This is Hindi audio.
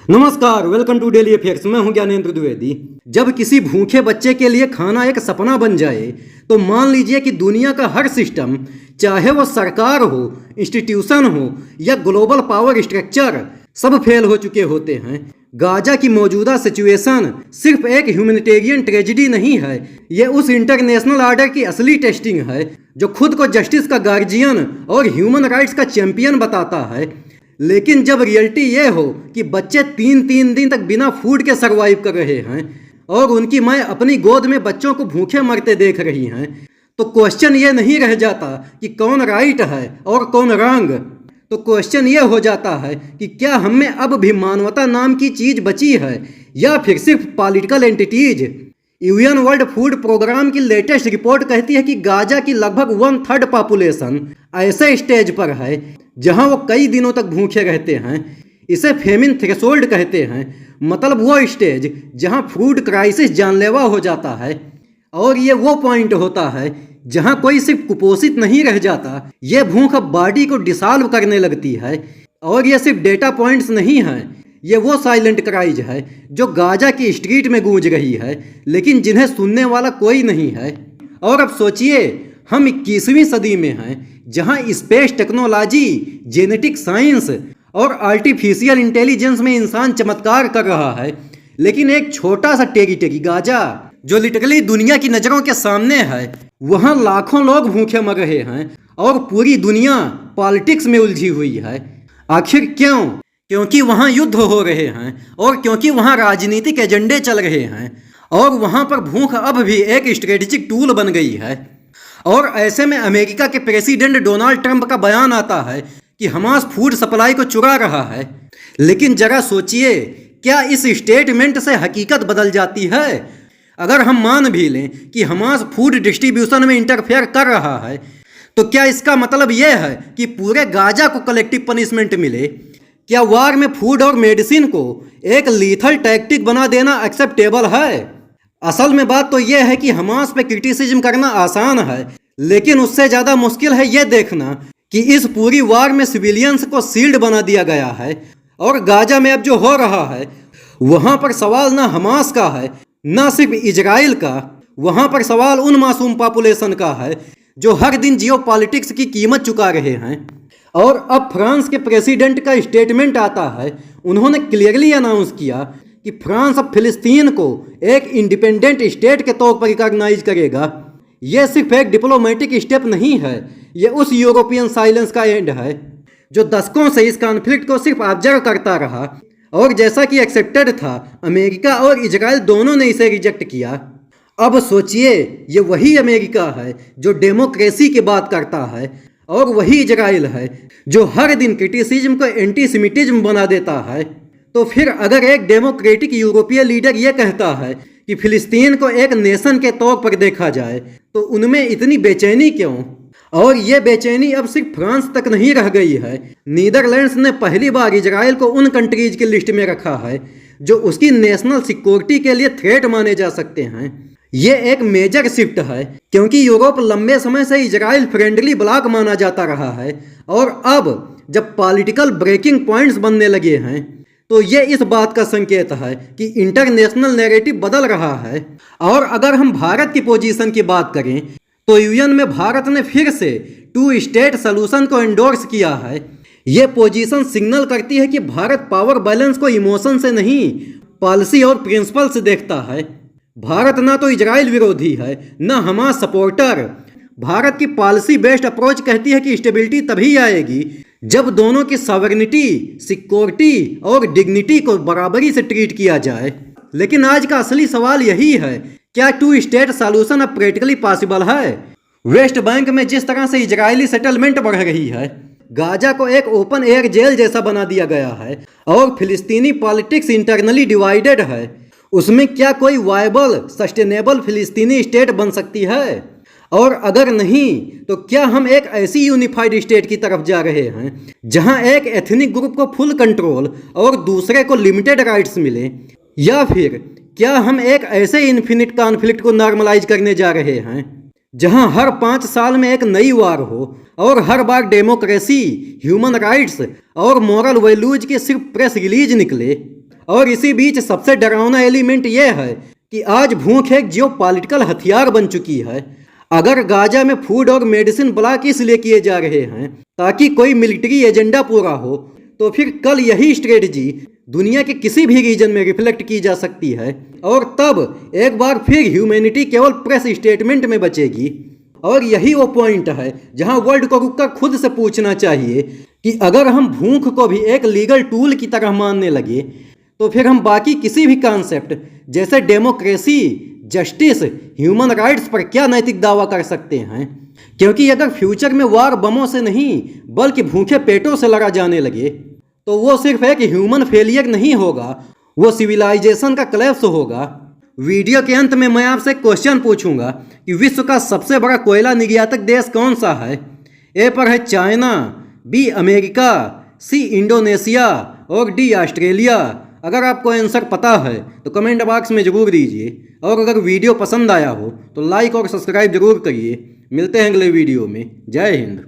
नमस्कार, वेलकम टू डेली अफेयर्स। मैं हूं ज्ञानेंद्र द्विवेदी। जब किसी भूखे बच्चे के लिए खाना एक सपना बन जाए तो मान लीजिए कि दुनिया का हर सिस्टम, चाहे वो सरकार हो, इंस्टीट्यूशन हो या ग्लोबल पावर स्ट्रक्चर, सब फेल हो चुके होते हैं। गाजा की मौजूदा सिचुएशन सिर्फ एक ह्यूमैनिटेरियन ट्रेजिडी नहीं है, ये उस इंटरनेशनल ऑर्डर की असली टेस्टिंग है जो खुद को जस्टिस का गार्जियन और ह्यूमन राइट्स का चैंपियन बताता है। लेकिन जब रियलिटी ये हो कि बच्चे तीन दिन तक बिना फूड के सरवाइव कर रहे हैं और उनकी माँ अपनी गोद में बच्चों को भूखे मरते देख रही हैं, तो क्वेश्चन ये नहीं रह जाता कि कौन राइट है और कौन रॉन्ग। तो क्वेश्चन ये हो जाता है कि क्या हम में अब भी मानवता नाम की चीज़ बची है या फिर सिर्फ political entities. UN world food programme की लेटेस्ट रिपोर्ट कहती है कि गाजा की लगभग 1/3 पॉपुलेशन ऐसे स्टेज पर है जहां वो कई दिनों तक भूखे रहते हैं। इसे फेमिन थ्रेशोल्ड कहते हैं, मतलब वो स्टेज जहां फूड क्राइसिस जानलेवा हो जाता है। और ये वो पॉइंट होता है जहां कोई सिर्फ कुपोषित नहीं रह जाता, ये भूख अब बॉडी को डिसॉल्व करने लगती है। और ये सिर्फ डेटा पॉइंट्स नहीं हैं, ये वो साइलेंट क्राइज है जो गाजा की स्ट्रीट में गूंज रही है, लेकिन जिन्हें सुनने वाला कोई नहीं है। और अब सोचिए, हम 21वीं सदी में हैं जहां स्पेस टेक्नोलॉजी, जेनेटिक साइंस और आर्टिफिशियल इंटेलिजेंस में इंसान चमत्कार कर रहा है, लेकिन एक छोटा सा टेरिटरी गाजा जो लिटरली दुनिया की नज़रों के सामने है, वहां लाखों लोग भूखे मर रहे हैं और पूरी दुनिया पॉलिटिक्स में उलझी हुई है। आखिर क्यों? क्योंकि वहां युद्ध हो रहे हैं और क्योंकि वहां राजनीतिक एजेंडे चल रहे हैं और वहां पर भूख अब भी एक स्ट्रेटेजिक टूल बन गई है। और ऐसे में अमेरिका के प्रेसिडेंट डोनाल्ड ट्रंप का बयान आता है कि हमास फूड सप्लाई को चुरा रहा है। लेकिन जरा सोचिए, क्या इस स्टेटमेंट से हकीकत बदल जाती है? अगर हम मान भी लें कि हमास फूड डिस्ट्रीब्यूशन में इंटरफेयर कर रहा है, तो क्या इसका मतलब यह है कि पूरे गाजा को कलेक्टिव पनिशमेंट मिले? क्या वार में फूड और मेडिसिन को एक लीथल टैक्टिक बना देना एक्सेप्टेबल है? असल में बात तो यह है कि हमास पे क्रिटिसिज्म करना आसान है, लेकिन उससे ज़्यादा मुश्किल है यह देखना कि इस पूरी वार में सिविलियंस को सील्ड बना दिया गया है। और गाजा में अब जो हो रहा है, वहाँ पर सवाल ना हमास का है, ना सिर्फ इजराइल का, वहाँ पर सवाल उन मासूम पॉपुलेशन का है जो हर दिन जियोपॉलिटिक्स की कीमत चुका रहे हैं। और अब फ्रांस के प्रेसिडेंट का स्टेटमेंट आता है। उन्होंने क्लियरली अनाउंस किया कि फ्रांस अब फिलिस्तीन को एक इंडिपेंडेंट स्टेट के तौर पर रिकॉग्नाइज करेगा। यह सिर्फ एक डिप्लोमेटिक स्टेप नहीं है, यह उस यूरोपियन साइलेंस का एंड है जो दशकों से इस कॉन्फ्लिक्ट को सिर्फ ऑब्जर्व करता रहा। और जैसा कि एक्सेप्टेड था, अमेरिका और इजराइल दोनों ने इसे रिजेक्ट किया। अब सोचिए, ये वही अमेरिका है जो डेमोक्रेसी की बात करता है और वही इजराइल है जो हर दिन क्रिटिसिज्म को एंटीसेमिटिज्म बना देता है। तो फिर अगर एक डेमोक्रेटिक यूरोपीय लीडर ये कहता है कि फिलिस्तीन को एक नेशन के तौर पर देखा जाए, तो उनमें इतनी बेचैनी क्यों? और ये बेचैनी अब सिर्फ फ्रांस तक नहीं रह गई है। नीदरलैंड्स ने पहली बार इजराइल को उन कंट्रीज की लिस्ट में रखा है जो उसकी नेशनल सिक्योरिटी के लिए थ्रेट माने जा सकते हैं। ये एक मेजर शिफ्ट है, क्योंकि यूरोप लंबे समय से इजराइल फ्रेंडली ब्लॉक माना जाता रहा है। और अब जब पॉलिटिकल ब्रेकिंग पॉइंट्स बनने लगे हैं, तो ये इस बात का संकेत है कि इंटरनेशनल नैरेटिव बदल रहा है। और अगर हम भारत की पोजीशन की बात करें, तो यूएन में भारत ने फिर से 2 स्टेट सोल्यूशन को एंडोर्स किया है। ये पोजीशन सिग्नल करती है कि भारत पावर बैलेंस को इमोशन से नहीं, पॉलिसी और प्रिंसिपल से देखता है। भारत ना तो इजराइल विरोधी है, ना हमास सपोर्टर। भारत की पॉलिसी बेस्ड अप्रोच कहती है कि स्टेबिलिटी तभी आएगी जब दोनों की सॉवरेनिटी, सिक्योरिटी और डिग्निटी को बराबरी से ट्रीट किया जाए। लेकिन आज का असली सवाल यही है, क्या 2 स्टेट सॉल्यूशन अब प्रैक्टिकली पॉसिबल है? वेस्ट बैंक में जिस तरह से इजरायली सेटलमेंट बढ़ रही है, गाजा को एक ओपन एयर जेल जैसा बना दिया गया है और फिलिस्तीनी पॉलिटिक्स इंटरनली डिवाइडेड है, उसमें क्या कोई वायबल, सस्टेनेबल फिलिस्तीनी स्टेट बन सकती है? और अगर नहीं, तो क्या हम एक ऐसी यूनिफाइड स्टेट की तरफ जा रहे हैं जहां एक एथनिक ग्रुप को फुल कंट्रोल और दूसरे को लिमिटेड राइट्स मिले? या फिर क्या हम एक ऐसे इन्फिनिट कॉन्फ्लिक्ट को नॉर्मलाइज करने जा रहे हैं जहां हर 5 साल में एक नई वार हो और हर बार डेमोक्रेसी, ह्यूमन राइट्स और मॉरल वैल्यूज के सिर्फ प्रेस रिलीज निकले? और इसी बीच सबसे डरावना एलिमेंट यह है कि आज भूख एक जियोपॉलिटिकल हथियार बन चुकी है। अगर गाजा में फूड और मेडिसिन ब्लॉक इसलिए किए जा रहे हैं ताकि कोई मिलिट्री एजेंडा पूरा हो, तो फिर कल यही स्ट्रेटजी दुनिया के किसी भी रीजन में रिफ्लेक्ट की जा सकती है और तब एक बार फिर ह्यूमैनिटी केवल प्रेस स्टेटमेंट में बचेगी। और यही वो पॉइंट है जहां वर्ल्ड को रुककर खुद से पूछना चाहिए कि अगर हम भूख को भी एक लीगल टूल की तरह मानने लगे तो फिर हम बाकी किसी भी कॉन्सेप्ट जैसे डेमोक्रेसी, जस्टिस, ह्यूमन राइट्स पर क्या नैतिक दावा कर सकते हैं। क्योंकि अगर फ्यूचर में वार बमों से नहीं बल्कि भूखे पेटों से लड़ा जाने लगे तो वो सिर्फ एक ह्यूमन फेलियर नहीं होगा, वो सिविलाइजेशन का कलेप्स होगा। वीडियो के अंत में मैं आपसे क्वेश्चन पूछूंगा कि विश्व का सबसे बड़ा कोयला निर्यातक देश कौन सा है। ए पर है China, B America, C Indonesia और डी ऑस्ट्रेलिया। अगर आपको आंसर पता है तो कमेंट बॉक्स में ज़रूर दीजिए और अगर वीडियो पसंद आया हो तो लाइक और सब्सक्राइब जरूर करिए। मिलते हैं अगले वीडियो में। जय हिंद।